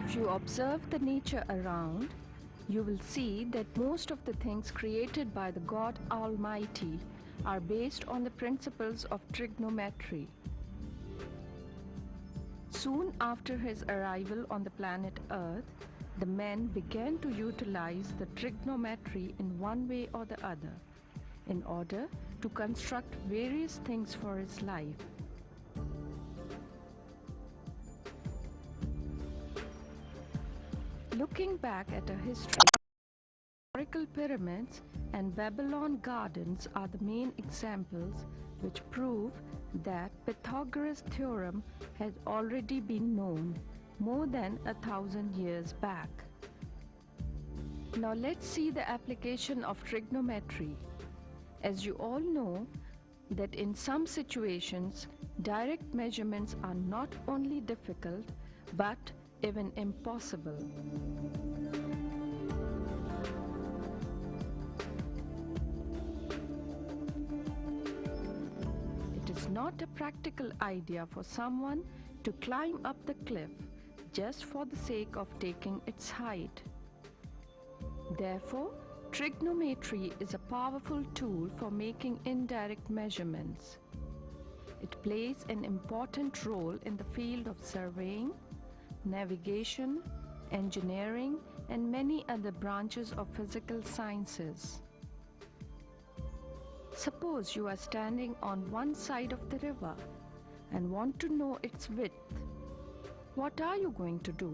If you observe the nature around, you will see that most of the things created by the God Almighty are based on the principles of trigonometry. Soon after his arrival on the planet Earth, the men began to utilize the trigonometry in one way or the other in order to construct various things for his life. Looking back at a history, historical pyramids and Babylon gardens are the main examples which prove that Pythagoras' theorem has already been known more than 1,000 years back. Now let's see the application of trigonometry. As you all know that in some situations, direct measurements are not only difficult but even impossible. It is not a practical idea for someone to climb up the cliff just for the sake of taking its height. Therefore, trigonometry is a powerful tool for making indirect measurements. It plays an important role in the field of surveying, navigation, engineering, and many other branches of physical sciences. Suppose you are standing on one side of the river and want to know its width. What are you going to do?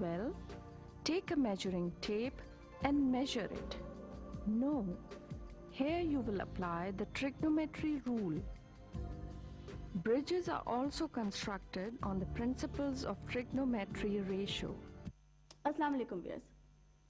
Well, take a measuring tape and measure it. No, here you will apply the trigonometry rule. Bridges are also constructed on the principles of trigonometry ratio. Assalamu alaikum viewers.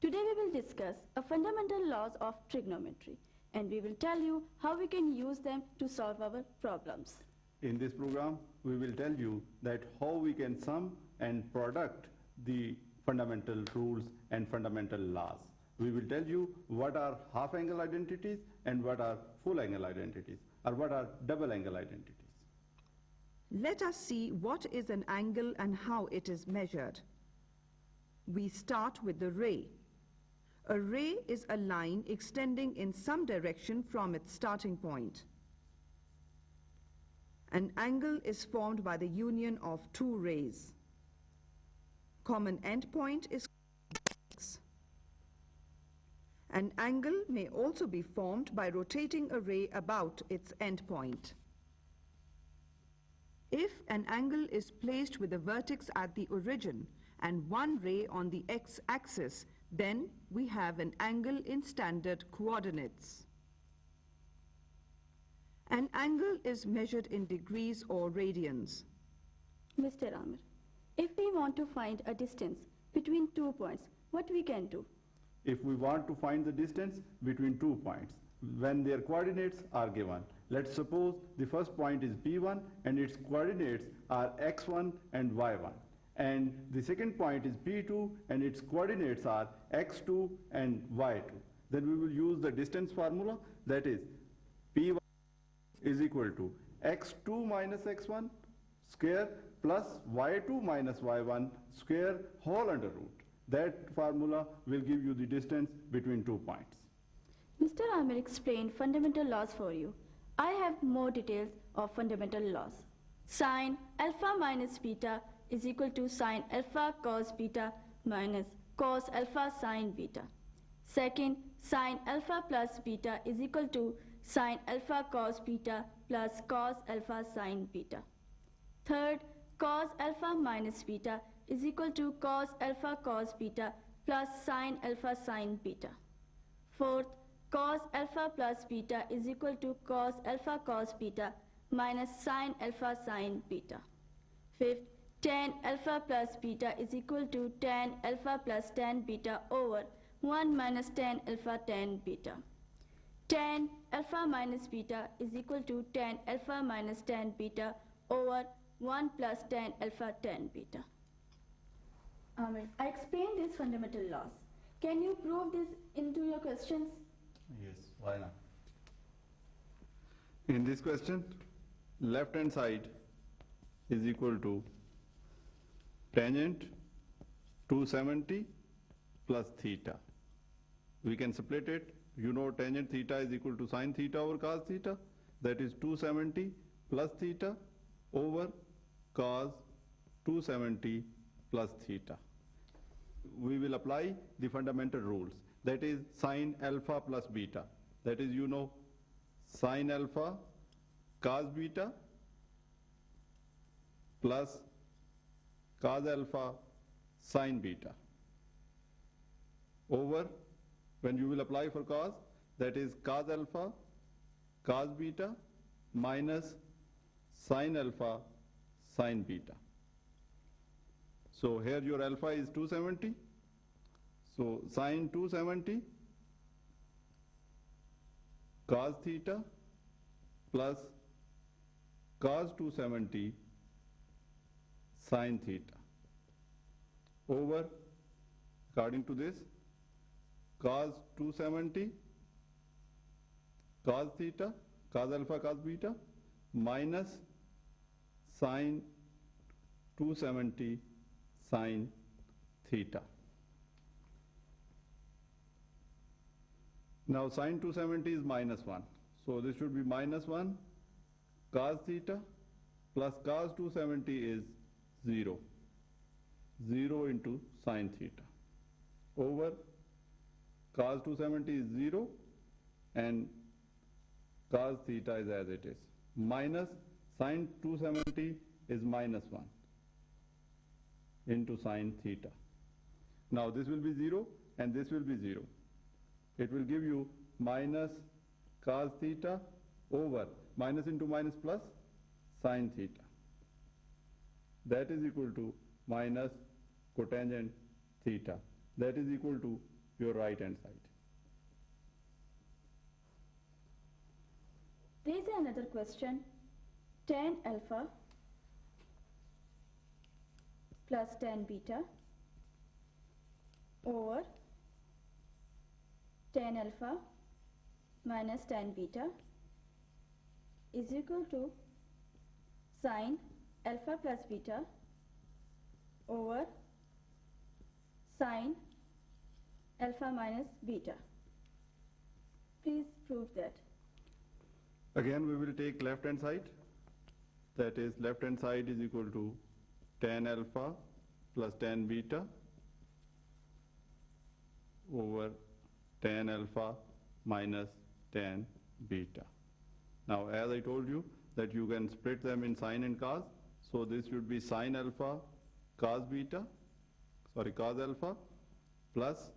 Today we will discuss a fundamental laws of trigonometry and we will tell you how we can use them to solve our problems. In this program, we will tell you that how we can sum and product the fundamental rules and fundamental laws. We will tell you what are half angle identities and what are full angle identities, or what are double angle identities. Let us see what is an angle and how it is measured. We start with the ray. A ray is a line extending in some direction from its starting point. An angle is formed by the union of two rays. Common endpoint is x. An angle may also be formed by rotating a ray about its endpoint. If an angle is placed with a vertex at the origin and one ray on the x-axis, then we have an angle in standard coordinates. An angle is measured in degrees or radians. Mr. Amir, if we want to find a distance between 2 points, what we can do? If we want to find the distance between 2 points, when their coordinates are given, let's suppose the first point is P1 and its coordinates are x1 and y1. And the second point is P2 and its coordinates are x2 and y2. Then we will use the distance formula, that is P1 is equal to x2 minus x1 square plus y2 minus y1 square whole under root. That formula will give you the distance between 2 points. Mr. Amir explained fundamental laws for you. I have more details of fundamental laws. Sin alpha minus beta is equal to sin alpha cos beta minus cos alpha sin beta. Second, sin alpha plus beta is equal to sin alpha cos beta plus cos alpha sin beta. Third, cos alpha minus beta is equal to cos alpha cos beta plus sin alpha sin beta. Fourth, cos alpha plus beta is equal to cos alpha cos beta minus sin alpha sin beta. Fifth, tan alpha plus beta is equal to tan alpha plus tan beta over 1 minus tan alpha tan beta. Tan alpha minus beta is equal to tan alpha minus tan beta over 1 plus tan alpha tan beta. I explained these fundamental laws. Can you prove this into your questions? Yes, why not? In this question, left hand side is equal to tangent 270 plus theta. We can split it. You know tangent theta is equal to sine theta over cos theta. That is 270 plus theta over cos 270 plus theta. We will apply the fundamental rules. That is sine alpha plus beta. That is, you know, sine alpha cos beta plus cos alpha sine beta over, when you will apply for cos, that is cos alpha cos beta minus sine alpha sine beta. So here your alpha is 270. So sine 270 cos theta plus cos 270 sine theta over, according to this, cos 270 cos theta cos alpha cos beta minus sine 270 sine theta. Now sine 270 is minus 1. So this should be minus 1 cos theta plus cos 270 is 0. 0 into sine theta over cos 270 is 0 and cos theta is as it is, minus sine 270 is minus 1 into sine theta. Now this will be 0 and this will be 0. It will give you minus cos theta over minus into minus plus sine theta. That is equal to minus cotangent theta. That is equal to your right hand side. There is another question. Tan alpha plus tan beta over tan alpha minus tan beta is equal to sine alpha plus beta over sine alpha minus beta. Please prove that. Again we will take left hand side. That is, left hand side is equal to tan alpha plus tan beta over tan alpha minus tan beta. Now as I told you that you can split them in sine and cos, so this should be sine alpha cos beta, cos alpha plus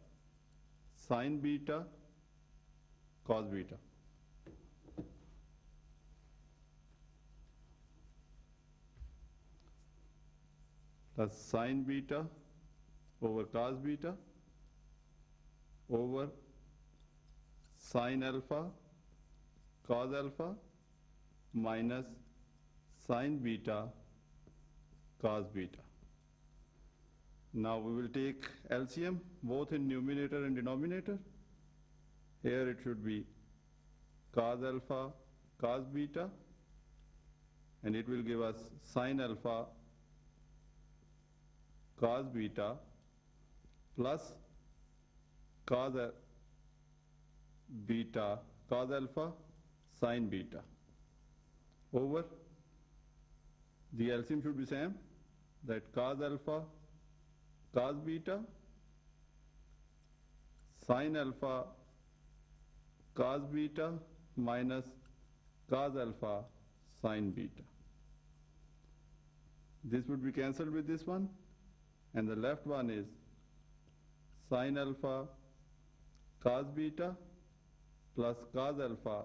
sine beta cos beta. Plus sine beta over cos beta over sine alpha cos alpha minus sine beta cos beta. Now we will take LCM both in numerator and denominator. Here it should be cos alpha cos beta and it will give us sine alpha cos beta plus cos beta cos alpha sine beta over, the LCM should be same, that cos alpha cos beta sine alpha cos beta minus cos alpha sine beta. This would be cancelled with this one, and the left one is sine alpha cos beta plus cos alpha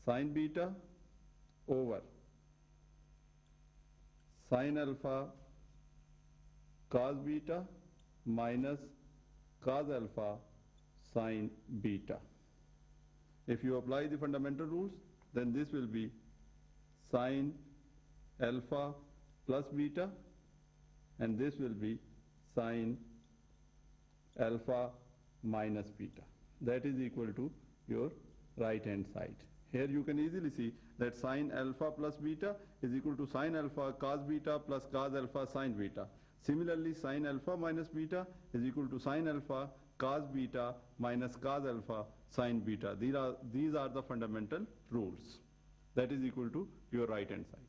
sine beta over sine alpha cos beta minus cos alpha sine beta. If you apply the fundamental rules, then this will be sine alpha plus beta and this will be sine alpha minus beta. That is equal to your right hand side. Here you can easily see that sine alpha plus beta is equal to sine alpha cos beta plus cos alpha sine beta. Similarly, sin alpha minus beta is equal to sin alpha cos beta minus cos alpha sin beta. These are the fundamental rules. That is equal to your right hand side.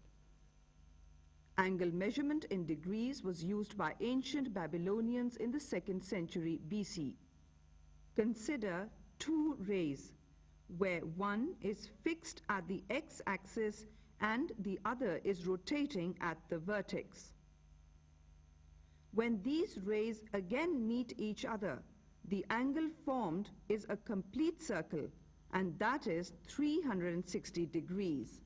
Angle measurement in degrees was used by ancient Babylonians in the 2nd century BC. Consider two rays, where one is fixed at the x-axis and the other is rotating at the vertex. When these rays again meet each other, the angle formed is a complete circle, and that is 360 degrees.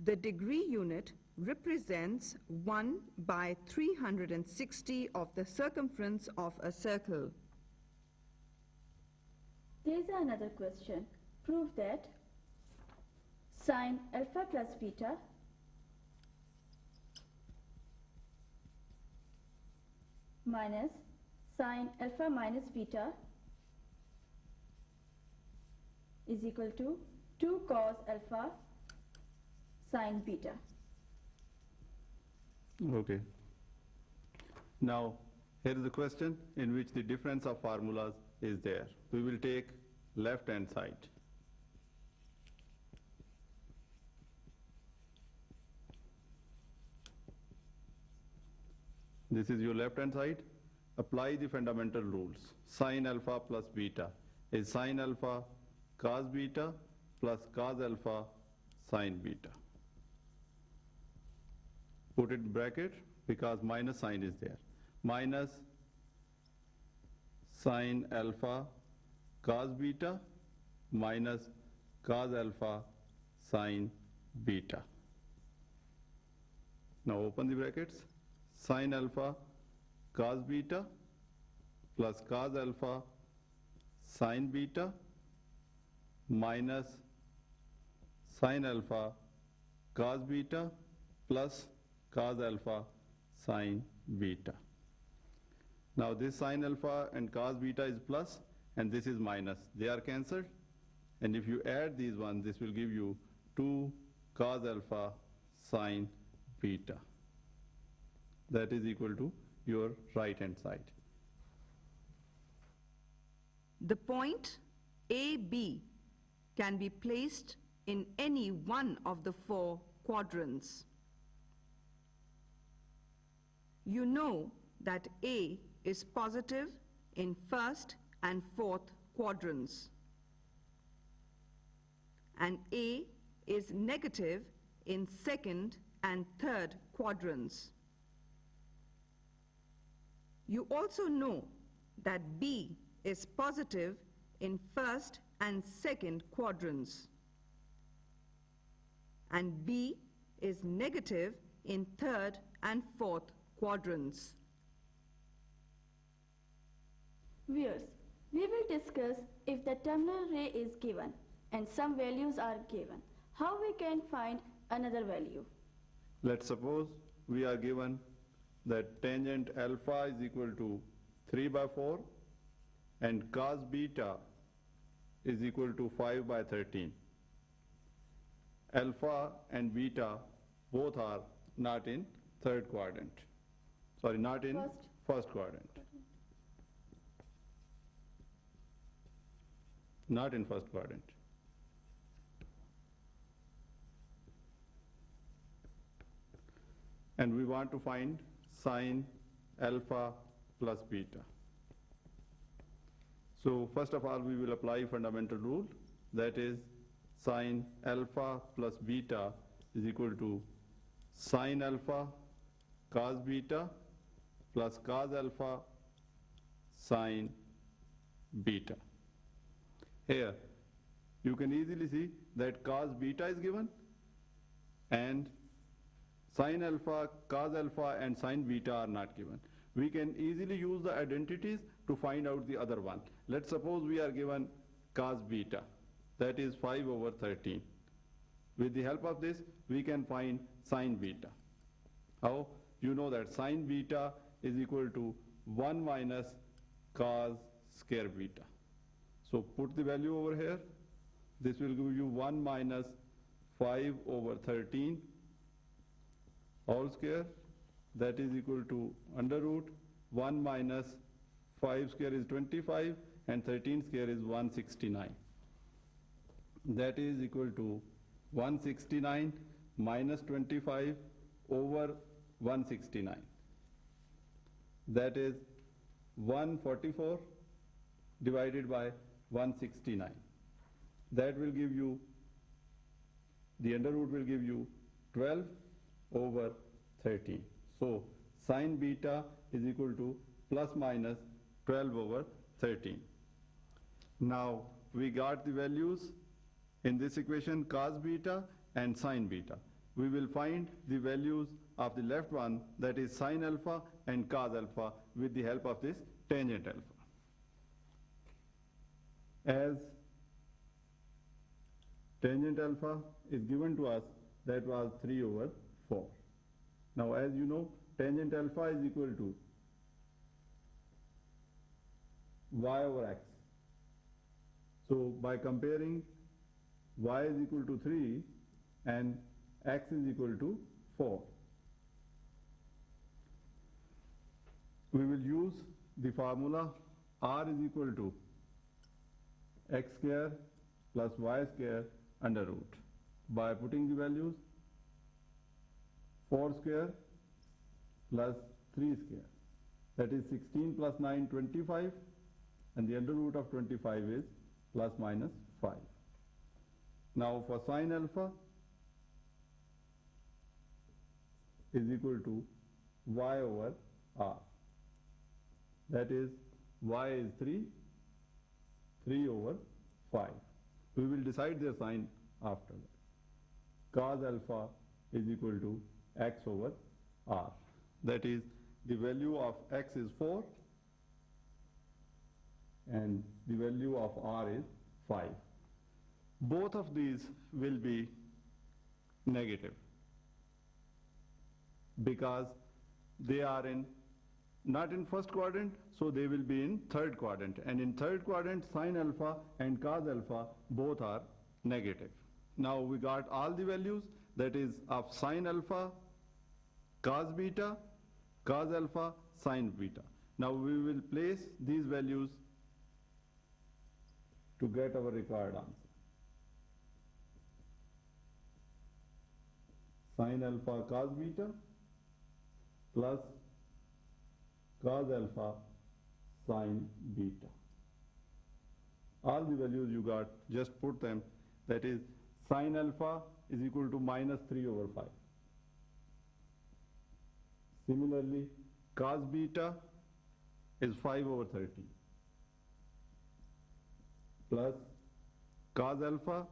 The degree unit represents 1 by 360 of the circumference of a circle. There is another question. Prove that sin alpha plus beta minus sin alpha minus beta is equal to 2 cos alpha sin beta. Okay. Now, here is a question in which the difference of formulas is there. We will take left hand side. This is your left hand side. Apply the fundamental rules. Sin alpha plus beta is sin alpha cos beta plus cos alpha sin beta. Put it in bracket because minus sign is there. Minus sin alpha cos beta minus cos alpha sin beta. Now open the brackets. Sin alpha cos beta plus cos alpha sin beta minus sin alpha cos beta plus cos alpha sin beta. Now this sin alpha and cos beta is plus and this is minus. They are cancelled, and if you add these ones, this will give you 2 cos alpha sin beta. That is equal to your right hand side. The point AB can be placed in any one of the 4 quadrants. You know that A is positive in 1st and 4th quadrants, and A is negative in 2nd and 3rd quadrants. You also know that B is positive in 1st and 2nd quadrants, and B is negative in 3rd and 4th quadrants. Viewers, we will discuss if the terminal ray is given and some values are given, how we can find another value. Let's suppose we are given that tangent alpha is equal to 3 by 4 and cos beta is equal to 5 by 13. Alpha and beta both are not in 3rd quadrant. Sorry, not in first quadrant. Not in 1st quadrant. And we want to find sin alpha plus beta. So first of all, we will apply fundamental rule, that is sin alpha plus beta is equal to sin alpha cos beta plus cos alpha sin beta. Here you can easily see that cos beta is given and sin alpha, cos alpha and sin beta are not given. We can easily use the identities to find out the other one. Let's suppose we are given cos beta, that is 5 over 13. With the help of this, we can find sin beta. How? You know that sin beta is equal to 1 minus cos square beta. So put the value over here. This will give you 1 minus 5 over 13 all square that is equal to under root 1 minus 5 square is 25 and 13 square is 169. That is equal to 169 minus 25 over 169. That is 144 divided by 169. That will give you, the under root will give you 12 over 13. So sine beta is equal to plus minus 12 over 13. Now we got the values in this equation, cos beta and sine beta. We will find the values of the left one, that is sine alpha and cos alpha, with the help of this tangent alpha. As tangent alpha is given to us, that was 3 over 4. Now as you know, tangent alpha is equal to y over x. So by comparing y is equal to 3 and x is equal to 4, we will use the formula r is equal to x square plus y square under root. By putting the values, 4 square plus 3 square, that is 16 plus 9, 25, and the under root of 25 is plus minus 5. Now for sine alpha is equal to y over r. That is, y is 3 over 5. We will decide their sign after that. Cos alpha is equal to x over r. That is, the value of x is 4 and the value of r is 5. Both of these will be negative because they are not in first quadrant, so they will be in third quadrant. And in third quadrant, sine alpha and cos alpha both are negative. Now we got all the values, that is of sine alpha, cos beta, cos alpha, sine beta. Now we will place these values to get our required answer. Sine alpha cos beta plus cos alpha sine beta. All the values you got, just put them. That is, sine alpha is equal to minus 3 over 5. Similarly, cos beta is 5 over 13 plus cos alpha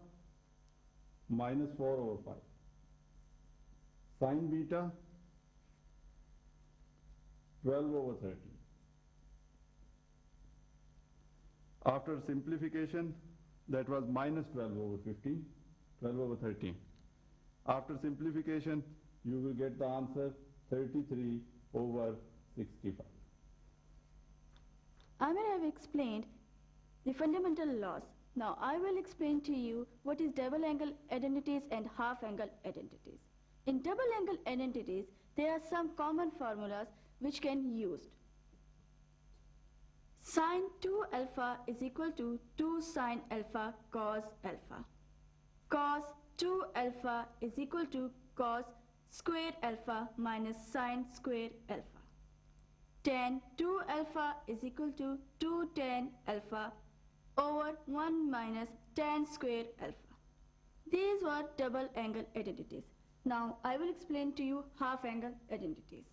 minus 4 over 5. Sine beta 12 over 13. After simplification, that was minus 12 over 15, 12 over 13. After simplification, you will get the answer 33 over 65. Amir have explained the fundamental laws. Now I will explain to you what is double angle identities and half angle identities. In double angle identities, there are some common formulas which can be used. Sin 2 alpha is equal to 2 sin alpha cos alpha. Cos 2 alpha is equal to cos square alpha minus sin square alpha. Tan 2 alpha is equal to 2 tan alpha over 1 minus tan square alpha. These were double angle identities. Now I will explain to you half angle identities.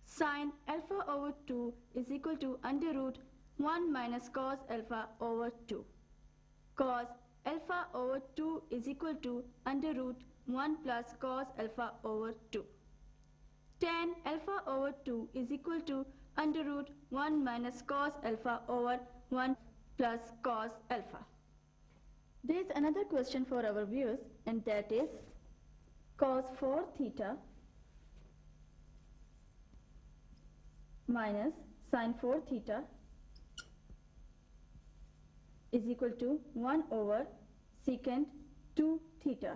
Sin alpha over 2 is equal to under root 1 minus cos alpha over 2. Cos alpha over 2 is equal to under root 1 plus cos alpha over 2. Tan alpha over 2 is equal to under root 1 minus cos alpha over 1 plus cos alpha. There is another question for our viewers, and that is cos 4 theta minus sin 4 theta is equal to 1 over secant 2 theta.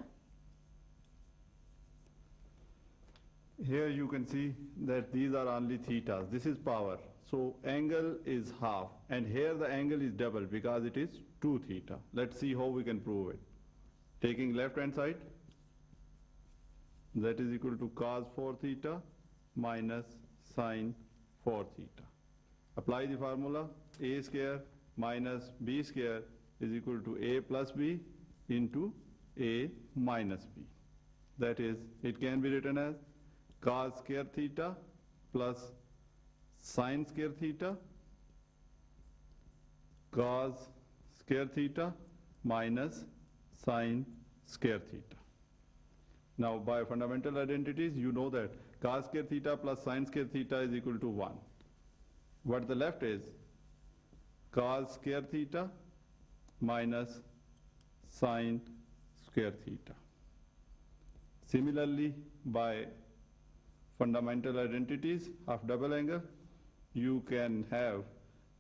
Here you can see that these are only thetas. This is power. So angle is half, and here the angle is double because it is 2 theta. Let's see how we can prove it. Taking left hand side, that is equal to cos 4 theta minus sin 4 theta. Apply the formula. A square minus b square is equal to a plus b into a minus b. That is, it can be written as cos square theta plus sin square theta cos square theta minus sin square theta. Now by fundamental identities you know that cos square theta plus sin square theta is equal to 1. What the left is cos square theta minus sin square theta. Similarly, by fundamental identities of double angle, you can have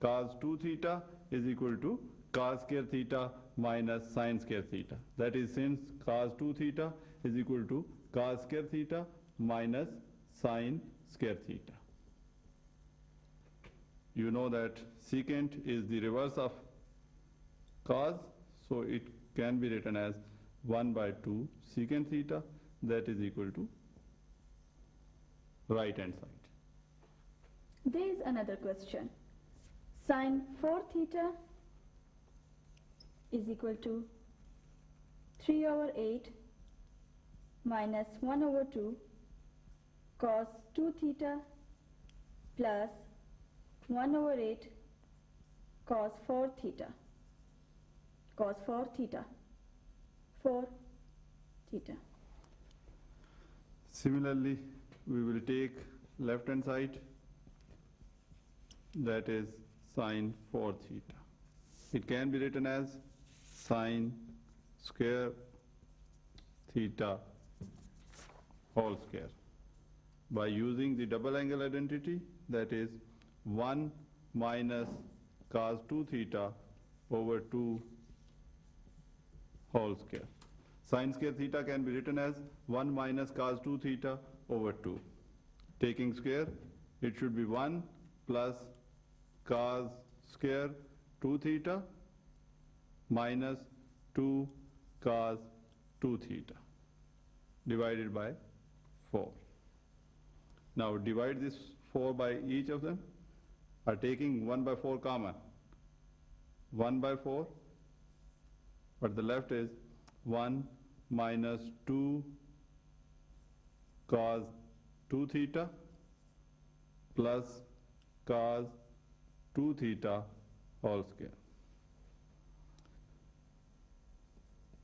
cos 2 theta is equal to cos square theta minus sin square theta. That is, since cos 2 theta is equal to cos square theta minus sin square theta. You know that secant is the reverse of cos, so it can be written as 1 by 2 secant theta, that is equal to right hand side. There is another question. Sin 4 theta is equal to 3 over 8 minus 1 over 2 cos 2 theta plus 1 over 8 cos 4 theta. Cos 4 theta. 4 theta. Similarly, we will take left hand side, that is sin 4 theta. It can be written as sin square theta whole square by using the double angle identity, that is 1 minus cos 2 theta over 2 whole square. Sin square theta can be written as 1 minus cos 2 theta over 2. Taking square, it should be 1 plus cos square 2 theta minus 2 cos 2 theta divided by 4. Now divide this 4 by each of them, are taking 1 by 4 common. 1 by 4, but the left is 1 minus 2 cos 2 theta plus cos 2 theta whole square.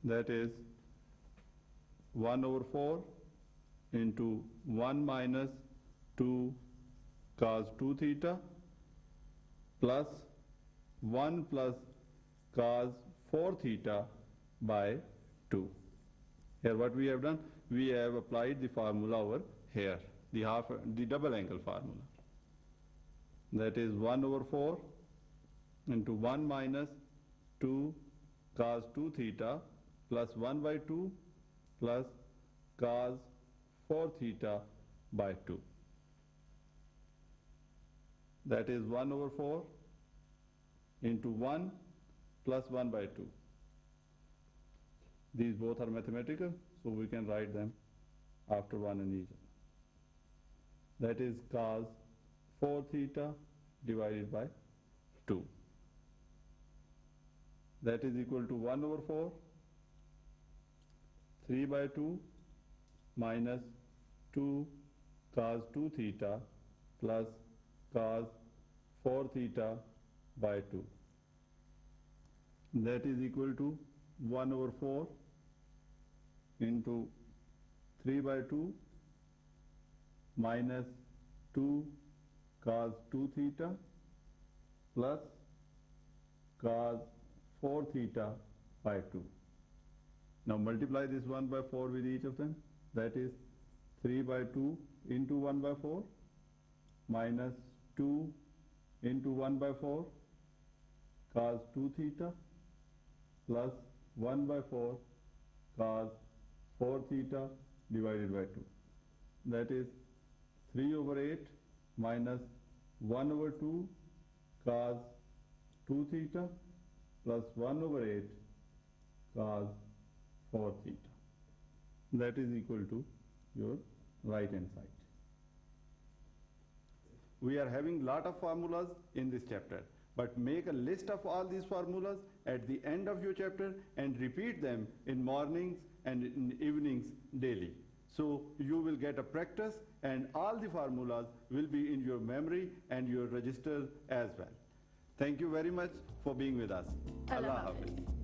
That is 1 over 4 into 1 minus 2 cos 2 theta plus 1 plus cos 4 theta by 2. Here what we have done, we have applied the formula over here, the double angle formula. That is 1 over 4 into 1 minus 2 cos 2 theta plus 1 by 2 plus cos 4 theta by 2. That is 1 over 4 into 1 plus 1 by 2. These both are mathematical, so we can write them after one in each other. That is cos 4 theta divided by 2. That is equal to 1 over 4, 3 by 2 minus 2 cos 2 theta plus cos 4 theta by 2. That is equal to 1 over 4 into 3 by 2 minus 2 cos 2 theta plus cos 4 theta by 2. Now multiply this 1 by 4 with each of them. That is 3 by 2 into 1 by 4 minus 2 into 1 by 4 cos 2 theta plus 1 by 4 cos 4 theta divided by 2. That is 3 over 8 minus 1 over 2 cos 2 theta plus 1 over 8 cos 4 theta. That is equal to your right hand side. We are having lot of formulas in this chapter, but make a list of all these formulas at the end of your chapter and repeat them in mornings and in evenings daily. So you will get a practice and all the formulas will be in your memory and your register as well. Thank you very much for being with us. Allah Allah Hafiz. Hafiz.